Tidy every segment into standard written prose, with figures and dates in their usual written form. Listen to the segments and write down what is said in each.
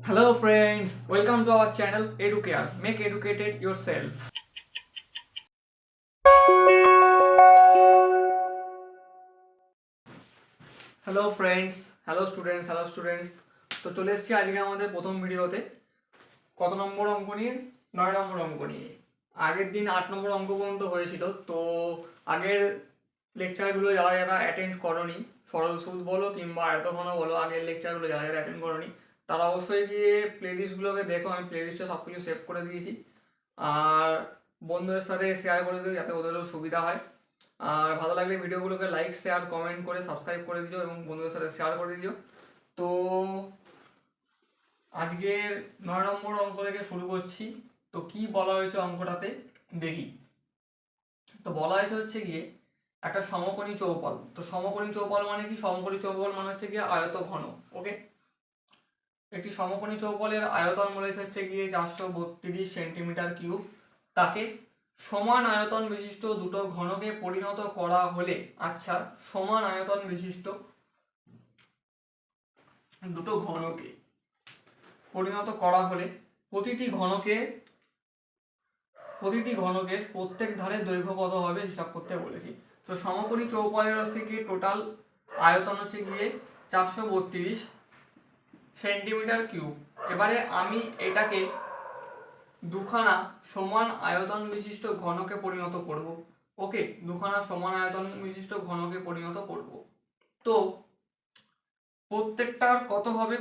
Hello friends, welcome to our channel Educare. Make educated yourself. Hello friends, hello students. তো চলে এসেছি আজকে আমাদের প্রথম ভিডিওতে। কত নম্বর অঙ্ক নিয়ে? 9 নম্বর অঙ্ক নিয়ে। আগের দিন 8 নম্বর অঙ্ক পর্যন্ত হয়েছিল। তো আগের লেকচারগুলো যারা যারা অ্যাটেন্ড করনি, সরল সুদ বলো কিংবা আয়তঘন বলো, আগের লেকচারগুলো যারা যারা অ্যাটেন্ড করনি তারা অবশ্যই গিয়ে প্লেলিস্টগুলোকে দেখো। আমি প্লেলিস্টে সব কিছু সেভ করে দিয়েছি। আর বন্ধুদের সাথে শেয়ার করে দিও যাতে ওদেরও সুবিধা হয়। আর ভালো লাগলে ভিডিওগুলোকে লাইক শেয়ার কমেন্ট করে সাবস্ক্রাইব করে দিও এবং বন্ধুদের সাথে শেয়ার করে দিও। তো আজকের 9 নম্বর অঙ্ক থেকে শুরু করছি। তো কি বলা হয়েছে অঙ্কটাতে দেখি। তো বলা হয়েছে হচ্ছে গিয়ে একটা সমকোণী চৌপল। তো সমকোণী চৌপল মানে কি? সমকোণী চৌপল মানে হচ্ছে গিয়ে আয়ত ঘন। ওকে, একটি সমকোণী চৌপলের আয়তন বলেছে হচ্ছে গিয়ে 432 সেন্টিমিটার কিউব। তাকে সমান আয়তন বিশিষ্ট দুটো ঘনকে পরিণত করা হলে, আচ্ছা, সমান আয়তন বিশিষ্ট দুটো ঘনকে পরিণত করা হলে প্রতিটি ঘনকের প্রত্যেক ধারে দৈর্ঘ্য কত হবে হিসাব করতে বলেছি। তো সমকোণী চৌপলের হচ্ছে গিয়ে টোটাল আয়তন হচ্ছে গিয়ে 432 সেন্টিমিটার কিউব। এবারে আমি এটাকে দুখানা সমান আয়তন বিশিষ্ট ঘনকে পরিণত করব। ওকে, দুখানা সমান আয়তন বিশিষ্ট ঘনকে পরিণত করব। তো প্রত্যেকটার কত হবে?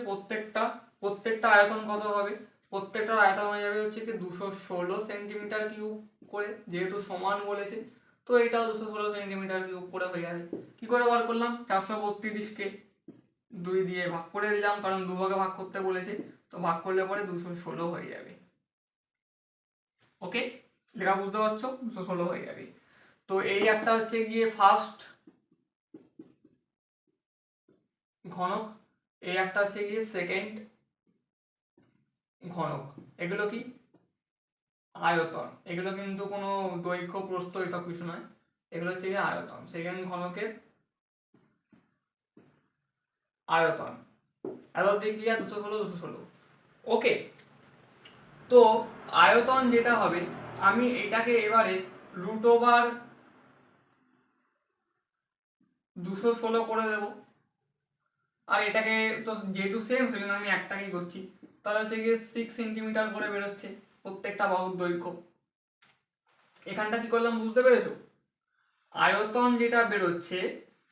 প্রত্যেকটা আয়তন কত হবে? প্রত্যেকটার আয়তন হয়ে যাবে হচ্ছে কি 216 সেন্টিমিটার কিউব করে, যেহেতু সমান বলেছে। তো এটাও 216 সেন্টিমিটার কিউব করে হয়ে যাবে। কি করে বার করলাম? 432কে 2 দিয়ে ভাগ করে দিলাম, কারণ দুভাগে ভাগ করতে বলেছে। তো ভাগ করলে পরে 216 হয়ে যাবে। ওকে, লেখা বুঝতে পারছো? 216 হয়ে যাবে। তো এই একটা হচ্ছে গিয়ে ফার্স্ট ঘনক, এই একটা হচ্ছে গিয়ে সেকেন্ড ঘনক। এগুলো কি? আয়তন। এগুলো কিন্তু কোনো দৈর্ঘ্য প্রস্থ এসব কিছু নয়, এগুলো হচ্ছে গিয়ে আয়তন। সেকেন্ড ঘনকের আয়তন। এত অব্দি ক্লিয়ার? 216। ওকে, তো আয়তন যেটা হবে, আমি এটাকে এবারে রুট ওভার 216 করে দেব। আর এটাকে তো যেহেতু সেম, সেজন্য আমি একটাকেই করছি। তাহলে হচ্ছে গিয়ে 6 সেন্টিমিটার করে বেরোচ্ছে প্রত্যেকটা বাহুর দৈর্ঘ্য। এখানটা কি করলাম বুঝতে পেরেছো? আয়তন যেটা বেরোচ্ছে,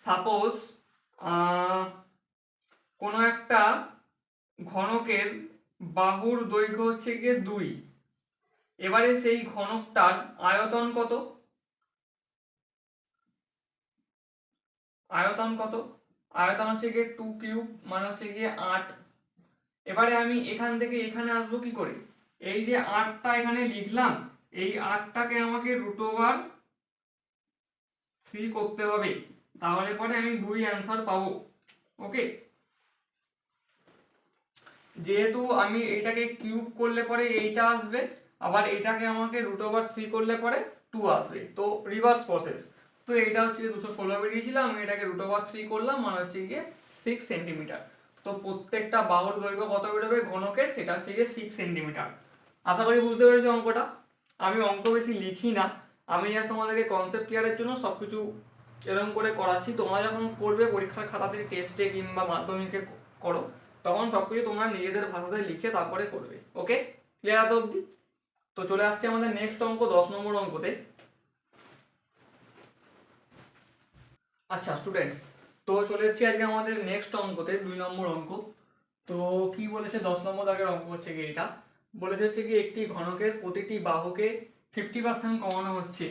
সাপোজ কোনো একটা ঘনকের বাহুর দৈর্ঘ্য হচ্ছে গিয়ে 2। এবারে সেই ঘনকটার আয়তন কত? আয়তন হচ্ছে গিয়ে 2 কিউব, মানে হচ্ছে গিয়ে 8। এবারে আমি এখান থেকে এখানে আসবো কি করে? এই যে 8টা এখানে লিখলাম, এই 8টাকে আমাকে রুট ওভার 3 করতে হবে, তাহলে পরে আমি 2 অ্যান্সার পাবো। ওকে, যেহেতু আমি এটাকে কিউব করলে পরে এইটা আসবে, আবার এটাকে আমাকে রুট ওভার 3 করলে পরে 2 আসবে। তো রিভার্স প্রসেস। তো এটা হচ্ছে 216 বেরিয়েছিল, আমি এটাকে রুট ওভার 3 করলাম, মানে হচ্ছে গিয়ে 6 সেন্টিমিটার। তো প্রত্যেকটা বাহুর দৈর্ঘ্য কত বেরোবে ঘনকের, সেটা হচ্ছে গিয়ে 6 সেন্টিমিটার। আশা করি বুঝতে পেরেছো অঙ্কটা। আমি অঙ্ক বেশি লিখি না, আমি জাস্ট তোমাদেরকে কনসেপ্ট ক্লিয়ারের জন্য সবকিছু এরকম করে করাচ্ছি। তোমরা যখন করবে পরীক্ষার খাতাতে, টেস্টে কিংবা মাধ্যমিকে করো, তখন সবকিছু তোমরা নিজেদের ভাষাতে লিখে তারপরে করবে। ওকে, ক্লিয়ার এত অবধি? তো চলে আসছে আমাদের নেক্সট অঙ্ক, 10 নম্বর অঙ্কতে। আচ্ছা স্টুডেন্টস, তো চলে এসেছি আজকে আমাদের নেক্সট অঙ্কতে, 2 নম্বর অঙ্ক। তো কি বলেছে? 10 নম্বর দাগের অঙ্ক হচ্ছে কি এটা। বলেছে হচ্ছে কি একটি ঘনকের প্রতিটি বাহুকে 50% কমানো হচ্ছে।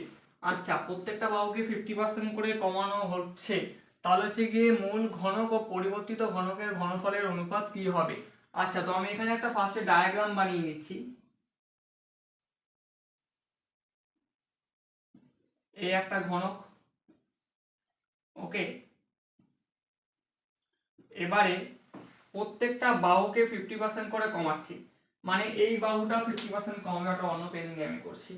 আচ্ছা, প্রত্যেকটা বাহুকে 50% করে কমানো হচ্ছে, তাহলে হচ্ছে গিয়ে মূল ঘনক ও পরিবর্তিত ঘনকের ঘনফলের অনুপাত কি হবে? আচ্ছা, তো আমি এখানে একটা ফার্স্টে ডায়াগ্রাম বানিয়ে নিচ্ছি। এই একটা ঘনক। ওকে, এবারে প্রত্যেকটা বাহুকে 50% করে কমাচ্ছি, মানে এই বাহুটা 50% কমাবে। একটা অন্য পেন দিয়ে আমি করছি।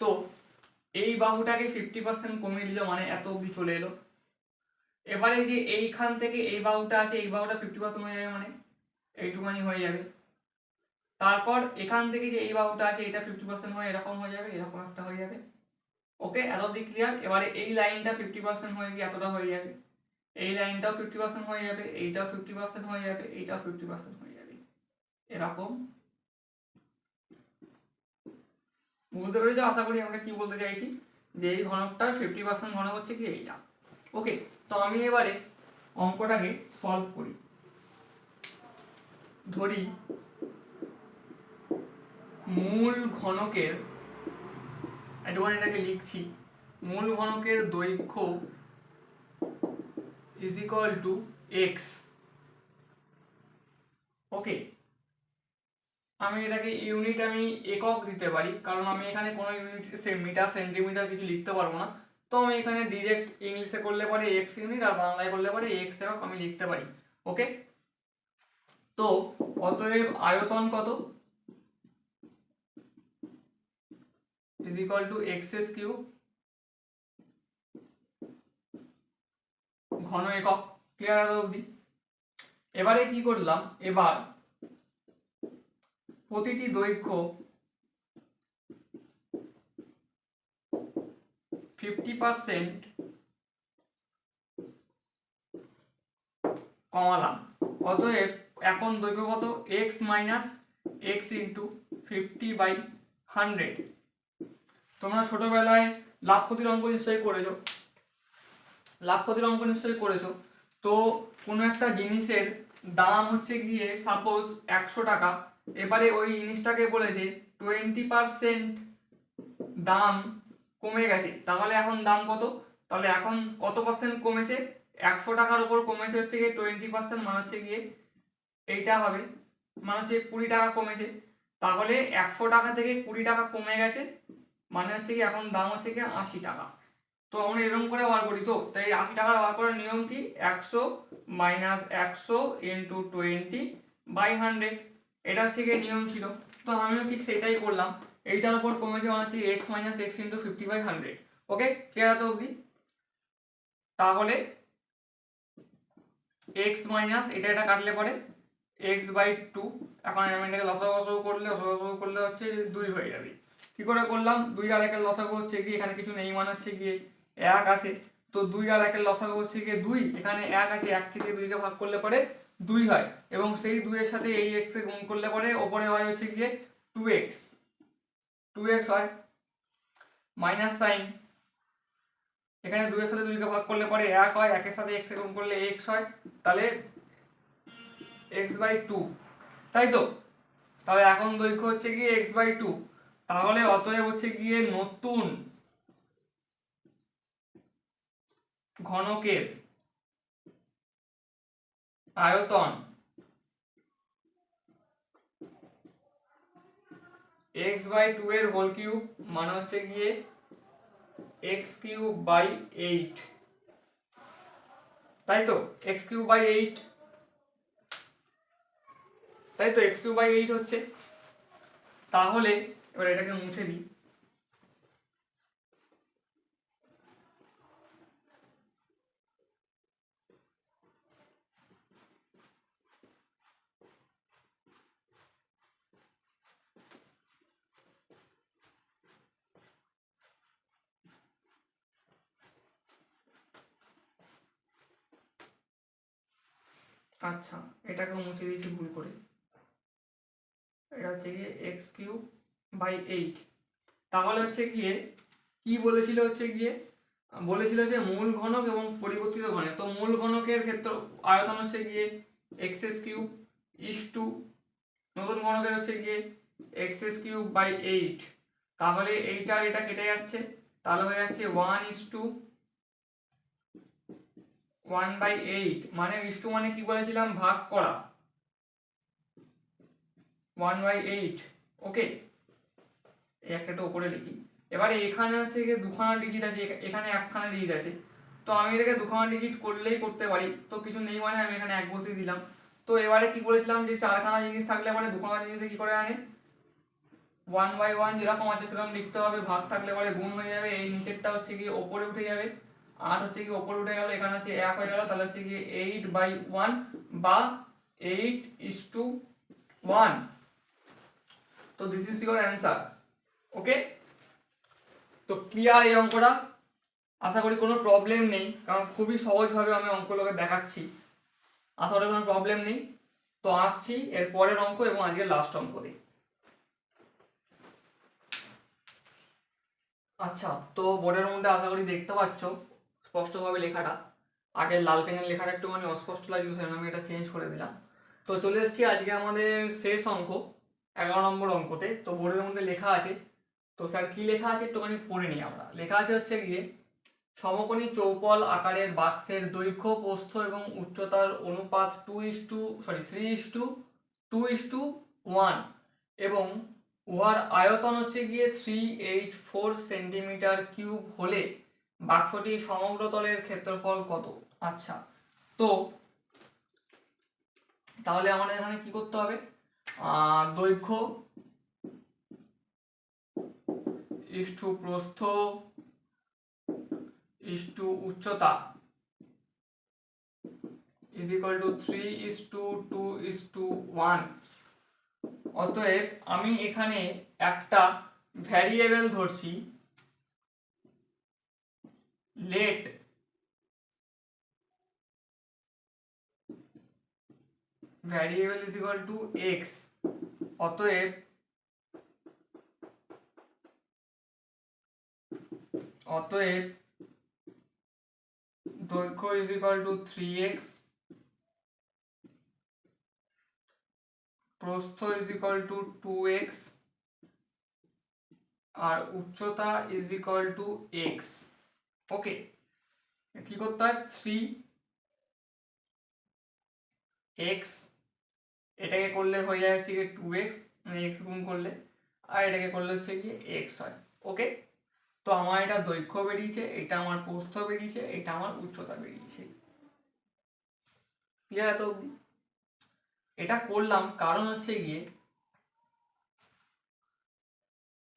তো এই বাহুটাকে 50% কমিয়ে দিল, মানে এত অবধি চলে এলো। এবারে যে এইখান থেকে এই বাহুটা আছে, এই বাহুটা 50% হয়ে যাবে, মানে এইটুখানি হয়ে যাবে। তারপর এখান থেকে যে এই বাহুটা আছে এটা 50% হয়ে এরকম হয়ে যাবে, এরকম একটা হয়ে যাবে। ওকে, এত অবধি ক্লিয়ার। এবারে এই লাইনটা 50% হয়ে গিয়ে এতটা হয়ে যাবে, এই লাইনটাও 50% হয়ে যাবে, এইটাও 50% হয়ে যাবে, এইটাও 50% হয়ে যাবে, এরকম। বুঝতে পেরেছো আশা করি আমরা কি বলতে চাইছি, যে এই ঘনকটার 50% ঘনক হচ্ছে কি এইটা। ওকে, তো আমি এবারে অঙ্কটাকে সলভ করি। ধরি মূল ঘনকের, একটুখানি এটাকে লিখছি, মূল ঘনকের দৈর্ঘ্য ইজ ইকুয়াল টু এক্স। ওকে, আমি এটাকে ইউনিট আমি একক দিতে পারি, কারণ আমি এখানে কোনো ইউনিট মিটার সেন্টিমিটার কিছু লিখতে পারবো না। তো আমি এখানে ডিরেক্ট ইংলিশে করলে পরে এক্স ইউনিট আর বাংলায় করলে পরে এক্স একক আমি লিখতে পারি। ওকে, তো অতএব আয়তন কত is equal two x S cube ঘন একক। ক্লিয়ার এত অবধি? এবারে কি করলাম, এবার প্রতিটি দৈর্ঘ্য 50% কমালাম। অতএব এখন দৈর্ঘ্য কত, এক্স মাইনাস এক্স ইন্টু 50/100। তোমরা ছোটবেলায় লাভ ক্ষতির অঙ্ক নিশ্চয়ই করেছো, লাভ ক্ষতির অঙ্ক নিশ্চয়ই করেছো। তো কোনো একটা জিনিসের দাম হচ্ছে গিয়ে সাপোজ 100 টাকা, এবারে ওই জিনিসটাকে বলেছে 20% দাম কমে গেছে, তাহলে এখন দাম কত, তাহলে এখন কত পার্সেন্ট কমেছে, 100 টাকার উপর কমেছে হচ্ছে গিয়ে 20%, মানে হচ্ছে গিয়ে এইটা হবে, মানে হচ্ছে 20 টাকা কমেছে। তাহলে 100 টাকা থেকে 20 টাকা কমে গেছে, মানে হচ্ছে কি এখন দাম হচ্ছে কি 80 টাকা। তো আমরা এরকম করে বার করি, তো তাই 80 টাকা বার করার নিয়ম কি, 100 মাইনাস 100 ইন্টু 20/100, এটা হচ্ছে গিয়ে নিয়ম ছিল। তো আমিও ঠিক সেটাই করলাম, এইটার উপর কমেছে মানে হচ্ছে এক্স মাইনাস এক্স ইন্টু 50/100। ওকে, ক্লিয়ার তো অবধি? তাহলে এক্স মাইনাস এটা এটা কাটলে পরে x/2, এখন আমি এটাকে লসাগু করলে হচ্ছে 2 হয়ে যাবে। কি করে করলাম, 2 আর 1 এর লসাগু হচ্ছে কি, এখানে কিছু নেই মানে হচ্ছে গিয়ে 1 আছে, তো 2 আর 1 এর লসাগু হচ্ছে গিয়ে 2, এখানে 1 আছে, 1 থেকে 2 কে ভাগ করলে পরে 2 হয়, এবং সেই 2 এর সাথে এই x কে গুণ করলে পরে ওপরে হয় হচ্ছে গিয়ে 2x, 2x হয়, মাইনাস সাইন, এখানে 2 এর সাথে 2 কে ভাগ করলে পরে 1 হয়, 1 এর সাথে x কে গুণ করলে x হয়, তাহলে x/2, তাই তো? তাহলে এখন দৈর্ঘ্য হচ্ছে গিয়ে x/2, তাহলে অতএব হচ্ছে গিয়ে নতুন ঘনকের আয়তন x/2 এর হোল কিউব, মানে হচ্ছে গিয়ে x³/8, তাই তো? x³/8, তাই তো? x³/8 হচ্ছে। তাহলে এবার এটাকে মুছে দিই, আচ্ছা এটাকে মুছে দিয়েছি ভুল করে, এটা হচ্ছে গিয়ে x³/8। তাহলে হচ্ছে গিয়ে কি বলেছিল, হচ্ছে গিয়ে বলেছিল যে মূল ঘনক এবং পরিবর্তিত ঘনক, তো মূল ঘনকের ক্ষেত্রে আয়তন হচ্ছে গিয়ে x³ ইস টু নতুন ঘনকের হচ্ছে গিয়ে x³/8, তাহলে এইটার এটা কেটে যাচ্ছে, তাহলে হয়ে যাচ্ছে 1:1/8, মানে ইস টু মানে কি বলেছিলাম, ভাগ করা, 1/8। ওকে, এই একটা উপরে লিখি। এবারে এখানে হচ্ছে গিয়ে দুখানা ডিজিট আছে, এখানে একখানা ডিজিট আছে, তো আমি এটাকে দুখানা ডিজিট করলেই করতে পারি, তো কিছু নেই মানে আমি এখানে 1 বসিয়ে দিলাম। তো এবারে কি বলেছিলাম যে 4খানা জিনিস থাকলে পরে দুখানা জিনিসে কি করে আনে, 1/1 যেরকম আছে সেরকম লিখতে হবে, ভাগ থাকলে পরে গুণ হয়ে যাবে, এই নিচেরটা হচ্ছে গিয়ে ওপরে উঠে যাবে, 8 হচ্ছে কি ওপরে উঠে গেল, এখানে হচ্ছে 1 হয়ে গেল, তাহলে হচ্ছে কি 8/1 বা 8:1। তো দিস ইজ ইওর অ্যান্সার। ওকে, তো ক্লিয়ার এই অঙ্কটা? আশা করি কোনো প্রবলেম নেই, কারণ খুবই সহজভাবে আমি অঙ্কগুলোকে দেখাচ্ছি, আশা করি কোনো প্রবলেম নেই। তো আসছি এর পরের অঙ্ক এবং আজকে লাস্ট অঙ্ক দিই। আচ্ছা, তো বোর্ডের মধ্যে আশা করি দেখতে পাচ্ছ স্পষ্টভাবে লেখাটা। আগে লাল পেনের লেখাটা একটুখানি অস্পষ্ট লাগছিল, সেজন্য আমি এটা চেঞ্জ করে দিলাম। তো চলে এসেছি আজকে আমাদের শেষ অঙ্ক, 11 নম্বর অঙ্কতে। তো বোর্ডের মধ্যে লেখা আছে, তো স্যার কি লেখা আছে একটুখানি পড়ে নিই আমরা। লেখা আছে হচ্ছে গিয়ে সমকোণী চৌপল আকারের বাক্সের দৈর্ঘ্য, প্রস্থ এবং উচ্চতার অনুপাত 3:2:1 এবং উহার আয়তন হচ্ছে গিয়ে 384 সেন্টিমিটার কিউব হলে বাক্সটির সমগ্র তলের ক্ষেত্রফল কত? আচ্ছা, তো তাহলে আমাদের এখানে কি করতে হবে? দৈর্ঘ্য ইস্টু প্রস্থ ইস্টু উচ্চতা is equal to 3:2:1। অতএব আমি এখানে একটা ভ্যারিয়েবল ধরছি, let variable is equal to x। অতএব দৈর্ঘ্য is equal to 3x, প্রস্থ is equal to 2x আর উচ্চতা is equal to x। ওকে, কি করতে হয়? 3x, এটাকে করলে হয়ে যায় হচ্ছে কি 2x, মানে x গুণ করলে, আর এটাকে করলে হচ্ছে কি x হয়। ওকে, তো আমার এটা দৈর্ঘ্য বেরিয়েছে, এটা আমার প্রস্থ বেরিয়েছে, এটা আমার উচ্চতা বেরিয়েছে। ক্লিয়ার এত অবধি? এটা করলাম কারণ হচ্ছে গিয়ে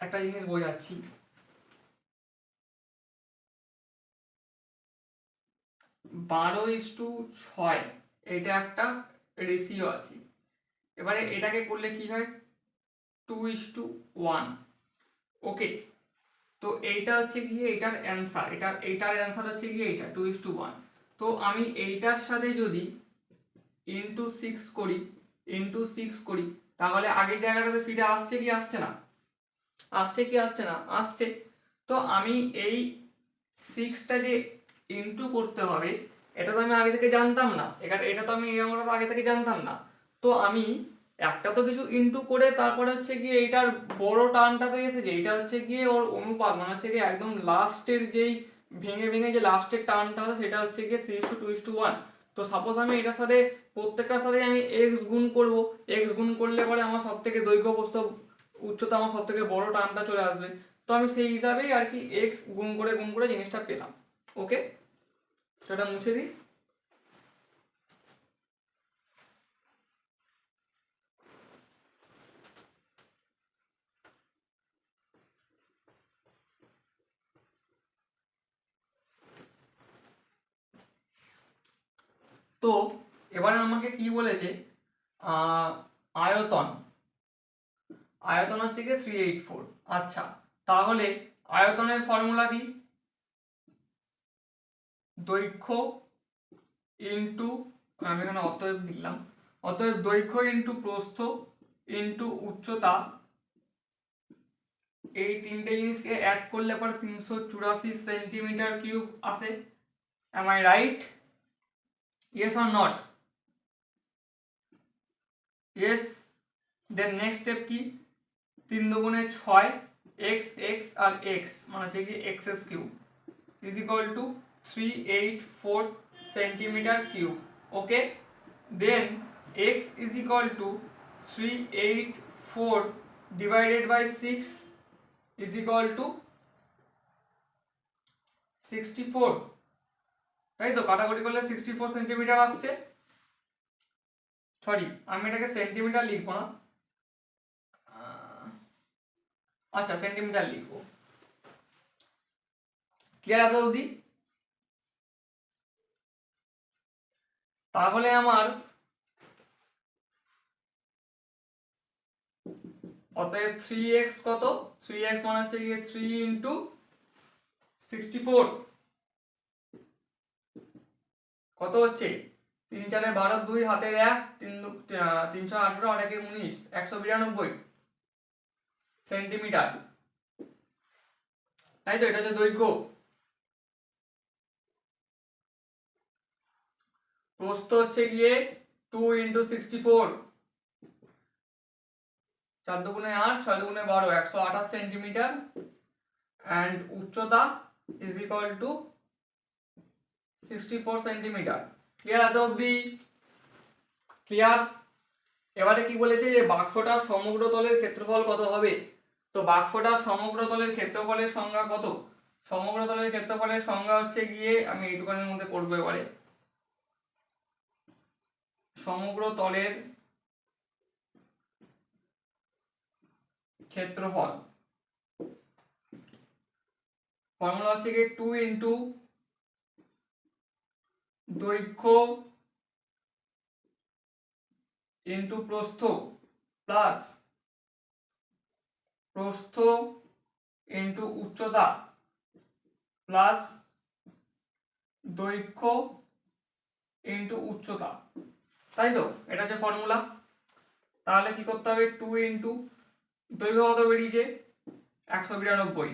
একটা জিনিস বোঝাচ্ছি। 12:6 এটা একটা রেশিও আছে। এবারে এটাকে করলে কি হয়? 2:1। ওকে, তো এইটা হচ্ছে গিয়ে এটার অ্যান্সার, এইটার অ্যান্সার হচ্ছে গিয়ে এইটা 2:1। তো আমি এইটার সাথে যদি ইন্টু সিক্স করি তাহলে আগের জায়গাটাতে ফিরে আসছে কি আসছে না? আসছে। তো আমি এই 6টা যে ইন্টু করতে হবে, এটা তো আমি আগে থেকে জানতাম না, এটা তো আমি আমরা তো আগে থেকে জানতাম না। তো আমি একটা তো কিছু ইন্টু করে তারপরে হচ্ছে গিয়ে এইটার বড় টার্মটাতে এসেছে, এইটা হচ্ছে গিয়ে ওর অনুপাত, মানে হচ্ছে গিয়ে একদম লাস্টের যেই ভেঙে ভেঙে যে লাস্টের টার্মটা আছে সেটা হচ্ছে গিয়ে 3:2:1। তো সাপোজ আমি এটার সাথে প্রত্যেকটার সাথে আমি এক্স গুণ করব, এক্স গুণ করলে পরে আমার সব থেকে দৈর্ঘ্য প্রস্থ উচ্চতা আমার সব থেকে বড় টার্মটা চলে আসবে। তো আমি সেই হিসাবেই আর কি এক্স গুণ করে জিনিসটা পেলাম। ওকে, সেটা মুছে দিই। তো এবারে আমাকে কি বলেছে? আয়তন হচ্ছে কি 384। আচ্ছা, তাহলে আয়তনের ফর্মুলা কি? দৈর্ঘ্য ইন্টু, আমি এখানে অতএব লিখলাম, অতএব দৈর্ঘ্য ইন্টু প্রস্থ ইন্টু উচ্চতা, এই তিনটে জিনিসকে অ্যাড করলে পরে 384 সেন্টিমিটার কিউব আসে। Am I right? Yes or not? Yes. Then next step কি? 3 দুগুণে 6, x আর x মানে হচ্ছে কি x cube is equal to 384 centimetre cube. Okay, then x is equal to 384 divided by 6 is equal to 64, তাই তো? কাটাকুটি করলে 64 সেন্টিমিটার আসছে। সরি, আমি এটাকে সেন্টিমিটার লিখবো না, আচ্ছা সেন্টিমিটার লিখবো। ক্লিয়ার এত অবধি? তাহলে আমার অতএব 3x কত, 3x মানে হচ্ছে গিয়ে 3 ইন্টু 64 কত হচ্ছে 3 4 12 2 হাতের 1 318 আর 1 19 192 সেন্টিমিটার, তাই তো? এটা হচ্ছে দৈর্ঘ্য। প্রস্থ হচ্ছে গিয়ে 2 ইন্টু 64, 4 দুগুণে 8 6 দুগুণে 12 128 সেন্টিমিটার, অ্যান্ড উচ্চতা is equal two 64 centimetre. Clear? এত অবধি ক্লিয়ার? এবারে কি বলেছে যে বাক্সটার সমগ্র তলের ক্ষেত্রফল কত হবে? তো বাক্সটার সমগ্র তলের ক্ষেত্রফলের সংজ্ঞা কত? সমগ্র তলের ক্ষেত্রফলের সংজ্ঞা হচ্ছে গিয়ে, আমি এইটুকানের মধ্যে করবো এবারে, সমগ্র তলের ক্ষেত্রফল ফর্মুলা হচ্ছে গিয়ে 2 ইন্টু দৈর্ঘ্য ইন্টু প্রস্থ প্লাস প্রস্থ ইন্টু উচ্চতা প্লাস দৈর্ঘ্য ইন্টু উচ্চতা, তাই তো? এটা হচ্ছে ফর্মুলা। তাহলে কি করতে হবে, 2 ইন্টু দৈর্ঘ্য কত বেরিয়েছে 192,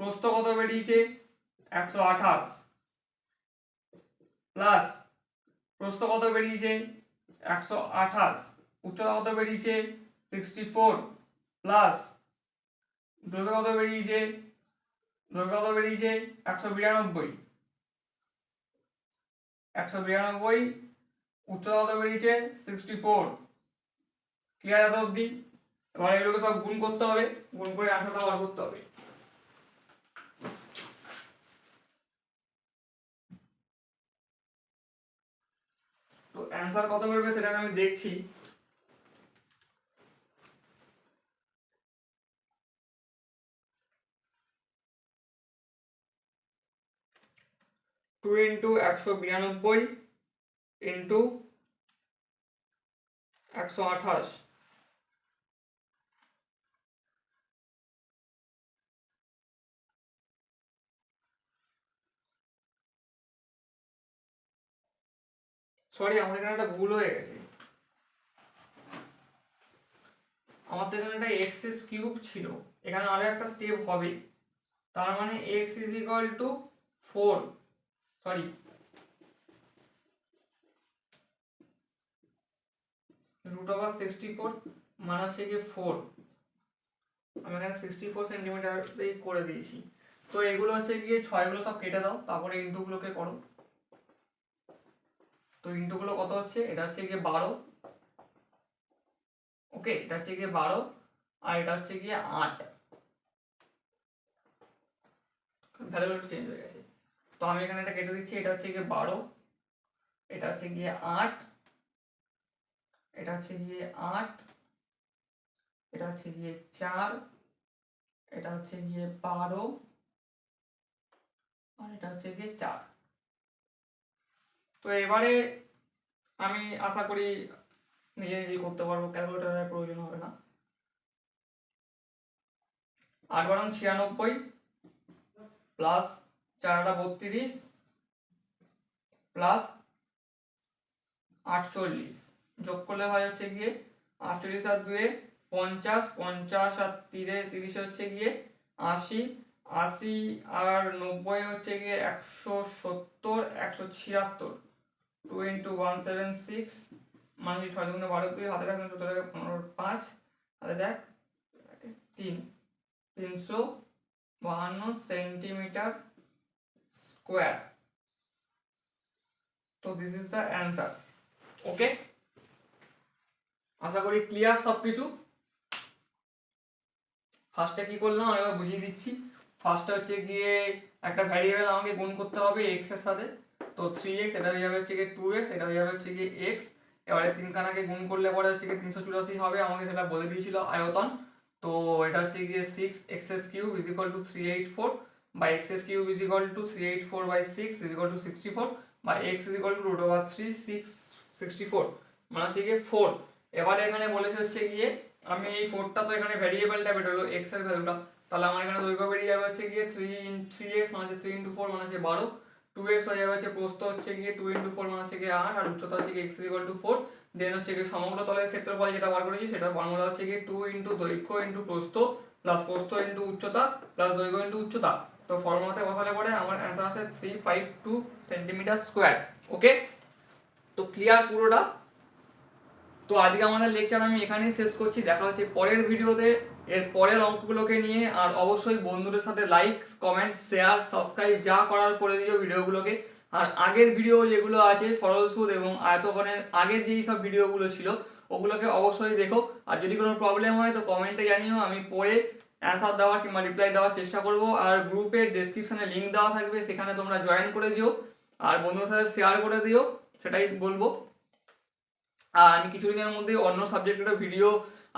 প্রস্থ কত বেরিয়েছে 128, প্লাস প্রস্থ কত বেরিয়েছে 128, উচ্চতা কত বেরিয়েছে 64, প্লাস দৈর্ঘ্য কত বেরিয়েছে 192, 192, উচ্চতা কত বেরিয়েছে 64। ক্লিয়ার এত অবধি? এবার এগুলোকে সব গুণ করতে হবে, গুণ করে আনসারটা বার করতে হবে। তো অ্যান্সার কত বেরোবে সেটা আমি দেখছি। টু ইন্টু 192 ইন্টু 128, সরি আমার এখানে একটা ভুল হয়ে গেছে, আমার তো এখানে একটা এক্স কিউব ছিল, এখানে আরো একটা স্টেপ হবে, তার মানে x is equal to 4, sorry root over 64 মানে হচ্ছে কি 4, আমি এখানে 64 সেন্টিমিটার করে দিয়েছি। তো এগুলো হচ্ছে গিয়ে 6 গুলো সব কেটে দাও, তারপরে ইন্টু গুলোকে করো। তো ইন্টু গুলো কত হচ্ছে, এটা হচ্ছে গিয়ে 12, ওকে, এটা হচ্ছে গিয়ে 12 আর এটা হচ্ছে গিয়ে 8, ভ্যালু একটু চেঞ্জ হয়ে গেছে। তো আমি এখানে এটা কেটে দিচ্ছি, এটা হচ্ছে গিয়ে 12, এটা হচ্ছে গিয়ে 8, এটা হচ্ছে গিয়ে 8, এটা হচ্ছে গিয়ে 4, এটা হচ্ছে গিয়ে 12 আর এটা হচ্ছে গিয়ে 4। তো এবারে আমি আশা করি নিজে নিজেই করতে পারবো, ক্যালকুলেটরের প্রয়োজন হবে না। 8 বারং 96 প্লাস 4 32 প্লাস 48 যোগ করলে হয় হচ্ছে গিয়ে 48 আর 2 50, 50 আর 30 হচ্ছে গিয়ে 80, 80 আর 90 হচ্ছে গিয়ে 170, 176, 2 ইন্টু 176 মানে 6 দুগুণে 12, 2 হাতে রাখলাম 17 15 5 হাতে দেখ 3, 352 সেন্টিমিটার স্কোয়ার। তো দিস ইজ দ্য অ্যান্সার। ওকে, আশা করি ক্লিয়ার সবকিছু। ফার্স্টে কি করলাম আমি এবার বুঝিয়ে দিচ্ছি। ফার্স্টে হচ্ছে গিয়ে একটা ভ্যারিয়েবল আমাকে গুণ করতে হবে x এর সাথে, তো 3x এটা হয়ে যাবে হচ্ছে গিয়ে 2x, এটা হয়ে যাবে হচ্ছে গিয়ে x। এবারে তিনখানাকে গুণ করলে পরে হচ্ছে গিয়ে 384 হবে, আমাকে সেটা বলে দিয়েছিল আয়তন। তো এটা হচ্ছে গিয়ে 6x³ ইজ ইকুয়াল টু 384, বা x cube is equal two 384/6 is equal two 64 বা এক্স ইজ ইকুয়াল টু √3 মানে হচ্ছে গিয়ে 4। এবারে এখানে বলেছে হচ্ছে গিয়ে আমি এই 4টা তো এখানে ভ্যারিয়েবলটা বেরোলো এক্স এর ভ্যালুটা, তাহলে আমার এখানে দৈর্ঘ্য বেরিয়ে যাবে হচ্ছে গিয়ে 3x মানে হচ্ছে 3 × 4 মানে হচ্ছে 12, 2x হয়ে যাবে হচ্ছে প্রস্থ হচ্ছে গিয়ে 2 × 4 মানে হচ্ছে গিয়ে 8 আর উচ্চতা হচ্ছে গিয়ে x = 4। দেন হচ্ছে গিয়ে সমগ্র তলের ক্ষেত্রফল যেটা বার করেছি সেটার ফর্মুলা হচ্ছে গিয়ে 2 × দৈর্ঘ্য × প্রস্থ প্লাস প্রস্থ × উচ্চতা প্লাস দৈর্ঘ্য × উচ্চতা। তো ফর্মুলাতে বসালে পরে আমার অ্যান্সার আসে 352 সেন্টিমিটার স্কয়ার। ওকে, তো ক্লিয়ার পুরোটা। তো আজকে আমাদের লেকচার আমি এখানেই শেষ করছি, দেখা হচ্ছে পরের ভিডিওতে এর পরের অঙ্কগুলোকে নিয়ে। আর অবশ্যই বন্ধুদের সাথে লাইক কমেন্ট শেয়ার সাবস্ক্রাইব যা করার করে দিও ভিডিওগুলোকে। আর আগের ভিডিও যেগুলো আছে সরল সুদ এবং আয়তঘনের আগের যেই সব ভিডিওগুলো ছিল ওগুলোকে অবশ্যই দেখো। আর যদি কোনো প্রবলেম হয় তো কমেন্টে জানিও, আমি পরে অ্যান্সার দেওয়ার কিংবা রিপ্লাই দেওয়ার চেষ্টা করব। আর গ্রুপের ডেসক্রিপশনে লিঙ্ক দেওয়া থাকবে, সেখানে তোমরা জয়েন করে দিও আর বন্ধুদের সাথে শেয়ার করে দিও, সেটাই বলবো। আর আমি কিছুদিনের মধ্যে অন্য সাবজেক্টের ভিডিও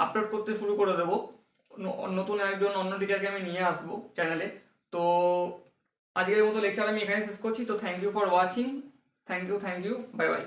আপলোড করতে শুরু করে দেবো, নতুন একজন অন্য টিচারকে আমি নিয়ে আসবো চ্যানেলে। তো আজকের মতো লেকচার আমি এখানে শেষ করছি। তো thank you for watching, thank you, bye by.